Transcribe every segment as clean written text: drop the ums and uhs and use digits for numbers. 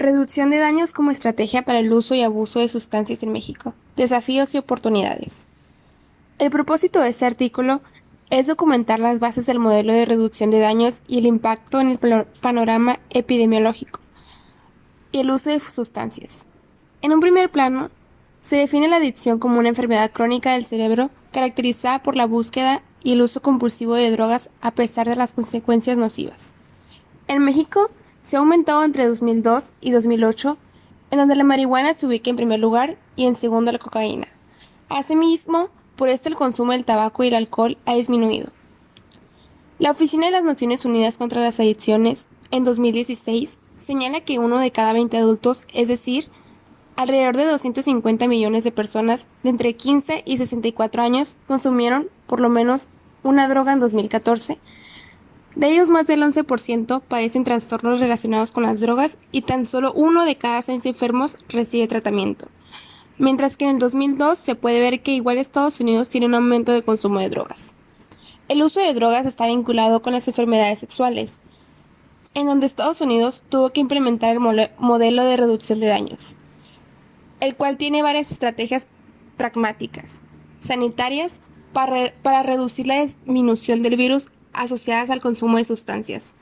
Reducción de daños como estrategia para el uso y abuso de sustancias en México. Desafíos y oportunidades. El propósito de este artículo es documentar las bases del modelo de reducción de daños y el impacto en el panorama epidemiológico y el uso de sustancias. En un primer plano, se define la adicción como una enfermedad crónica del cerebro caracterizada por la búsqueda y el uso compulsivo de drogas a pesar de las consecuencias nocivas. En México se ha aumentado entre 2002 y 2008, en donde la marihuana se ubica en primer lugar y en segundo la cocaína. Asimismo, por esto el consumo del tabaco y el alcohol ha disminuido. La Oficina de las Naciones Unidas contra las Adicciones, en 2016, señala que 1 de cada 20 adultos, es decir, alrededor de 250 millones de personas de entre 15 y 64 años, consumieron por lo menos una droga en 2014. De ellos, más del 11% padecen trastornos relacionados con las drogas y tan solo 1 de cada 6 enfermos recibe tratamiento. Mientras que en el 2002 se puede ver que igual Estados Unidos tiene un aumento de consumo de drogas. El uso de drogas está vinculado con las enfermedades sexuales, en donde Estados Unidos tuvo que implementar el modelo de reducción de daños, el cual tiene varias estrategias pragmáticas, sanitarias, para reducir la disminución del virus asociadas al consumo de sustancias,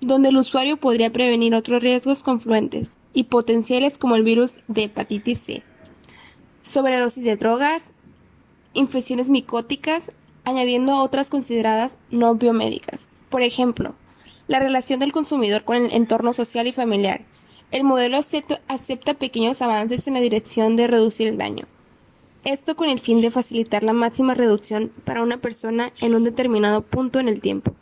donde el usuario podría prevenir otros riesgos confluentes y potenciales como el virus de hepatitis C, sobredosis de drogas, infecciones micóticas, añadiendo otras consideradas no biomédicas. Por ejemplo, la relación del consumidor con el entorno social y familiar. El modelo acepta pequeños avances en la dirección de reducir el daño. Esto con el fin de facilitar la máxima reducción para una persona en un determinado punto en el tiempo.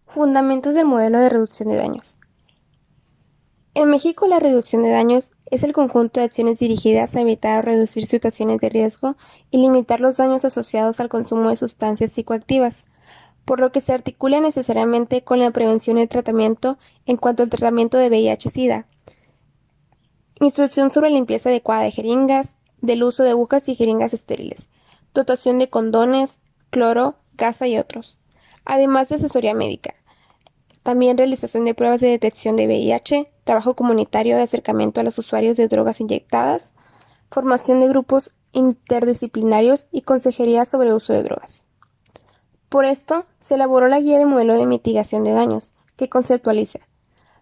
Fundamentos del modelo de reducción de daños. En México, la reducción de daños es el conjunto de acciones dirigidas a evitar o reducir situaciones de riesgo y limitar los daños asociados al consumo de sustancias psicoactivas, por lo que se articula necesariamente con la prevención y el tratamiento en cuanto al tratamiento de VIH-Sida. Instrucción sobre limpieza adecuada de jeringas, del uso de agujas y jeringas estériles, dotación de condones, cloro, gasa y otros, además de asesoría médica. También realización de pruebas de detección de VIH, trabajo comunitario de acercamiento a los usuarios de drogas inyectadas, formación de grupos interdisciplinarios y consejería sobre uso de drogas. Por esto, se elaboró la Guía de Modelo de Mitigación de Daños, que conceptualiza: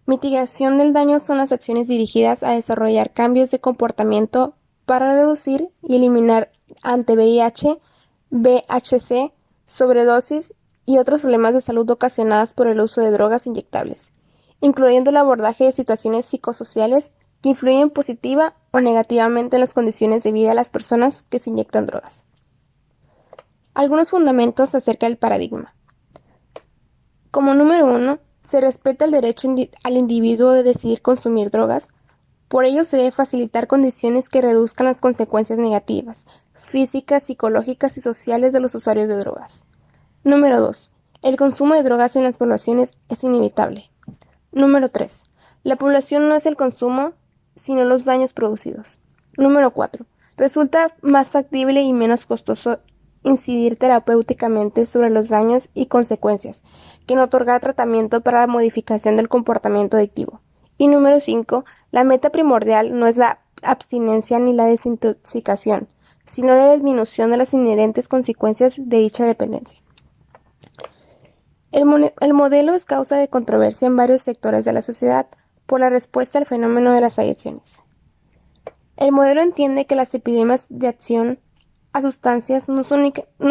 mitigación del daño son las acciones dirigidas a desarrollar cambios de comportamiento para reducir y eliminar ante VIH, VHC, sobredosis y otros problemas de salud ocasionadas por el uso de drogas inyectables, incluyendo el abordaje de situaciones psicosociales que influyen positiva o negativamente en las condiciones de vida de las personas que se inyectan drogas. Algunos fundamentos acerca del paradigma. Como número 1, se respeta el derecho al individuo de decidir consumir drogas. Por ello, se debe facilitar condiciones que reduzcan las consecuencias negativas, físicas, psicológicas y sociales de los usuarios de drogas. Número 2. El consumo de drogas en las poblaciones es inevitable. Número 3. La población no es el consumo, sino los daños producidos. Número 4. Resulta más factible y menos costoso incidir terapéuticamente sobre los daños y consecuencias que en otorgar tratamiento para la modificación del comportamiento adictivo. Y número 5. La meta primordial no es la abstinencia ni la desintoxicación, sino la disminución de las inherentes consecuencias de dicha dependencia. El modelo es causa de controversia en varios sectores de la sociedad por la respuesta al fenómeno de las adicciones. El modelo entiende que las epidemias de adicción a sustancias no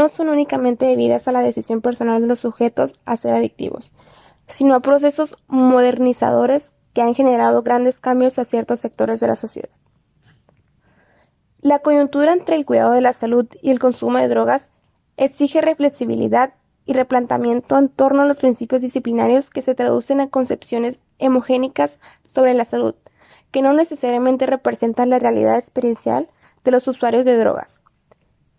son únicamente debidas a la decisión personal de los sujetos a ser adictivos, sino a procesos modernizadores que han generado grandes cambios a ciertos sectores de la sociedad. La coyuntura entre el cuidado de la salud y el consumo de drogas exige reflexibilidad y replanteamiento en torno a los principios disciplinarios que se traducen en concepciones homogénicas sobre la salud, que no necesariamente representan la realidad experiencial de los usuarios de drogas.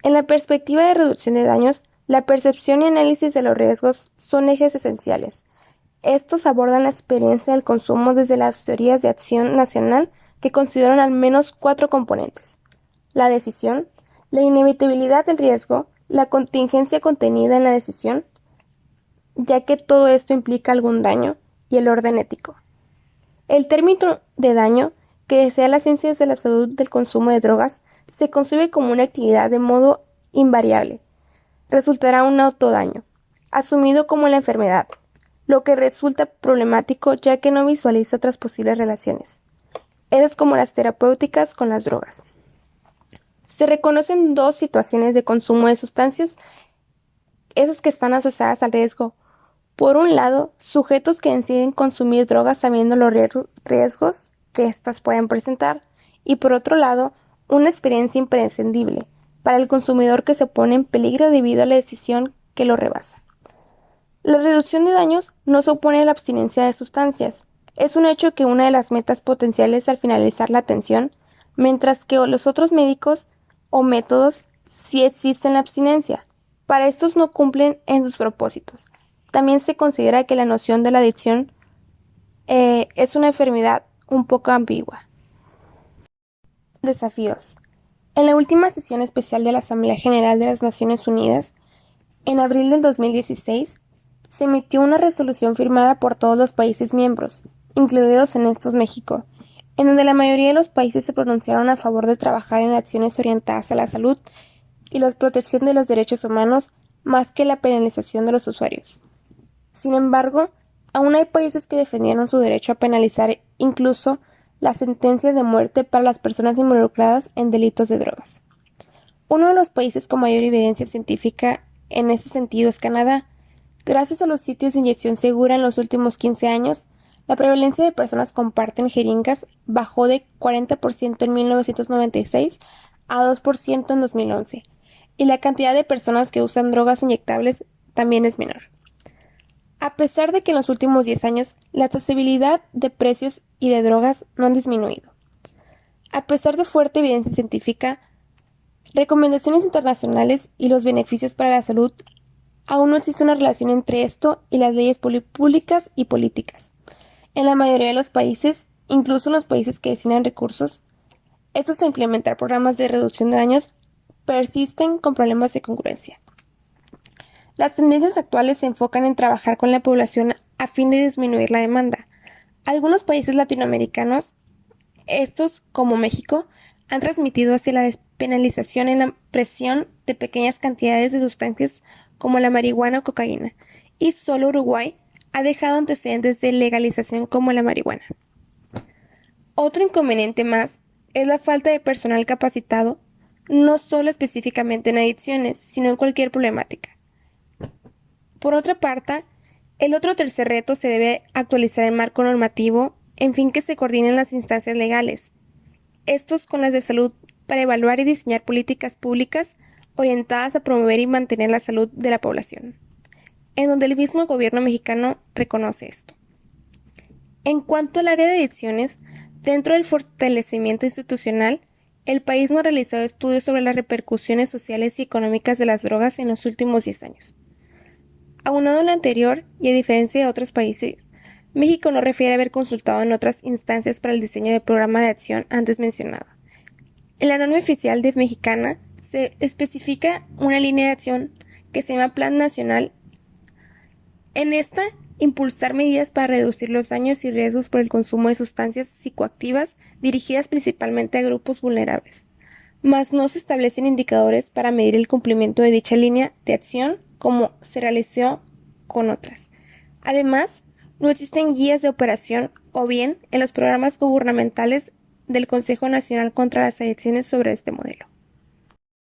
En la perspectiva de reducción de daños, la percepción y análisis de los riesgos son ejes esenciales. Estos abordan la experiencia del consumo desde las teorías de acción nacional que consideran al menos 4 componentes: la decisión, la inevitabilidad del riesgo, la contingencia contenida en la decisión, ya que todo esto implica algún daño, y el orden ético. El término de daño que desea las ciencias de la salud del consumo de drogas se concibe como una actividad de modo invariable. Resultará un autodaño, asumido como la enfermedad, lo que resulta problemático ya que no visualiza otras posibles relaciones. Esas como las terapéuticas con las drogas. Se reconocen dos situaciones de consumo de sustancias, esas que están asociadas al riesgo. Por un lado, sujetos que deciden consumir drogas sabiendo los riesgos que éstas pueden presentar, y por otro lado, una experiencia imprescindible para el consumidor que se pone en peligro debido a la decisión que lo rebasa. La reducción de daños no supone la abstinencia de sustancias. Es un hecho que una de las metas potenciales al finalizar la atención, mientras que los otros médicos o métodos sí existen la abstinencia. Para estos no cumplen en sus propósitos. También se considera que la noción de la adicción es una enfermedad un poco ambigua. Desafíos. En la última sesión especial de la Asamblea General de las Naciones Unidas, en abril del 2016, se emitió una resolución firmada por todos los países miembros, incluidos en estos México, en donde la mayoría de los países se pronunciaron a favor de trabajar en acciones orientadas a la salud y la protección de los derechos humanos más que la penalización de los usuarios. Sin embargo, aún hay países que defendieron su derecho a penalizar incluso las sentencias de muerte para las personas involucradas en delitos de drogas. Uno de los países con mayor evidencia científica en ese sentido es Canadá. Gracias a los sitios de inyección segura en los últimos 15 años, la prevalencia de personas con parten jeringas bajó de 40% en 1996 a 2% en 2011, y la cantidad de personas que usan drogas inyectables también es menor. A pesar de que en los últimos 10 años la accesibilidad de precios y de drogas no han disminuido. A pesar de fuerte evidencia científica, recomendaciones internacionales y los beneficios para la salud, aún no existe una relación entre esto y las leyes públicas y políticas. En la mayoría de los países, incluso en los países que destinan recursos, estos a implementar programas de reducción de daños persisten con problemas de congruencia. Las tendencias actuales se enfocan en trabajar con la población a fin de disminuir la demanda. Algunos países latinoamericanos, estos como México, han transmitido hacia la despenalización en la presión de pequeñas cantidades de sustancias como la marihuana o cocaína, y solo Uruguay ha dejado antecedentes de legalización como la marihuana. Otro inconveniente más es la falta de personal capacitado, no solo específicamente en adicciones, sino en cualquier problemática. Por otra parte, el otro tercer reto se debe actualizar el marco normativo en fin que se coordinen las instancias legales, estos con las de salud, para evaluar y diseñar políticas públicas orientadas a promover y mantener la salud de la población, en donde el mismo gobierno mexicano reconoce esto. En cuanto al área de adicciones, dentro del fortalecimiento institucional, el país no ha realizado estudios sobre las repercusiones sociales y económicas de las drogas en los últimos 10 años. Aunado a lo anterior, y a diferencia de otros países, México no refiere haber consultado en otras instancias para el diseño del programa de acción antes mencionado. En la norma oficial de mexicana se especifica una línea de acción que se llama Plan Nacional. En esta, impulsar medidas para reducir los daños y riesgos por el consumo de sustancias psicoactivas dirigidas principalmente a grupos vulnerables. Mas no se establecen indicadores para medir el cumplimiento de dicha línea de acción como se realizó con otras. Además, no existen guías de operación o bien en los programas gubernamentales del Consejo Nacional contra las Adicciones sobre este modelo.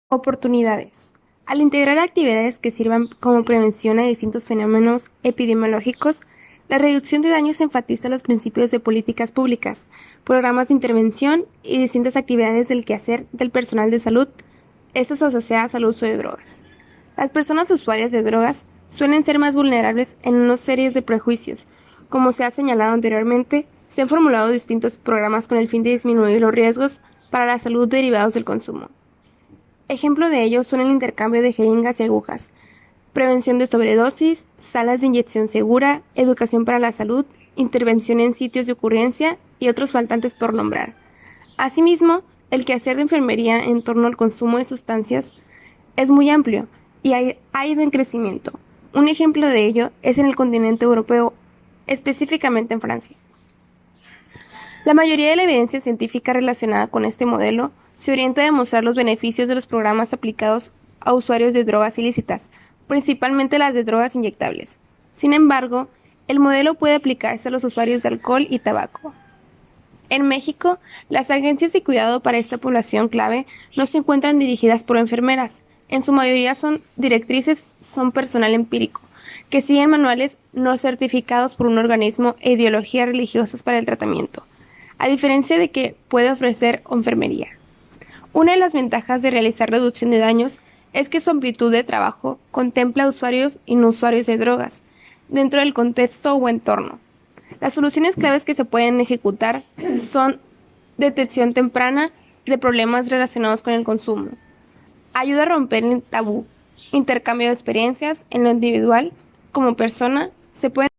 Oportunidades. Al integrar actividades que sirvan como prevención a distintos fenómenos epidemiológicos, la reducción de daños enfatiza los principios de políticas públicas, programas de intervención y distintas actividades del quehacer del personal de salud, estas asociadas al uso de drogas. Las personas usuarias de drogas suelen ser más vulnerables en una serie de prejuicios. Como se ha señalado anteriormente, se han formulado distintos programas con el fin de disminuir los riesgos para la salud derivados del consumo. Ejemplo de ello son el intercambio de jeringas y agujas, prevención de sobredosis, salas de inyección segura, educación para la salud, intervención en sitios de ocurrencia y otros faltantes por nombrar. Asimismo, el quehacer de enfermería en torno al consumo de sustancias es muy amplio y ha ido en crecimiento. Un ejemplo de ello es en el continente europeo, específicamente en Francia. La mayoría de la evidencia científica relacionada con este modelo se orienta a demostrar los beneficios de los programas aplicados a usuarios de drogas ilícitas, principalmente las de drogas inyectables. Sin embargo, el modelo puede aplicarse a los usuarios de alcohol y tabaco. En México, las agencias de cuidado para esta población clave no se encuentran dirigidas por enfermeras. En su mayoría son personal empírico, que siguen manuales no certificados por un organismo e ideologías religiosas para el tratamiento, a diferencia de que puede ofrecer enfermería. Una de las ventajas de realizar reducción de daños es que su amplitud de trabajo contempla usuarios y no usuarios de drogas, dentro del contexto o entorno. Las soluciones claves que se pueden ejecutar son detección temprana de problemas relacionados con el consumo, ayuda a romper el tabú, intercambio de experiencias en lo individual, como persona, se pueden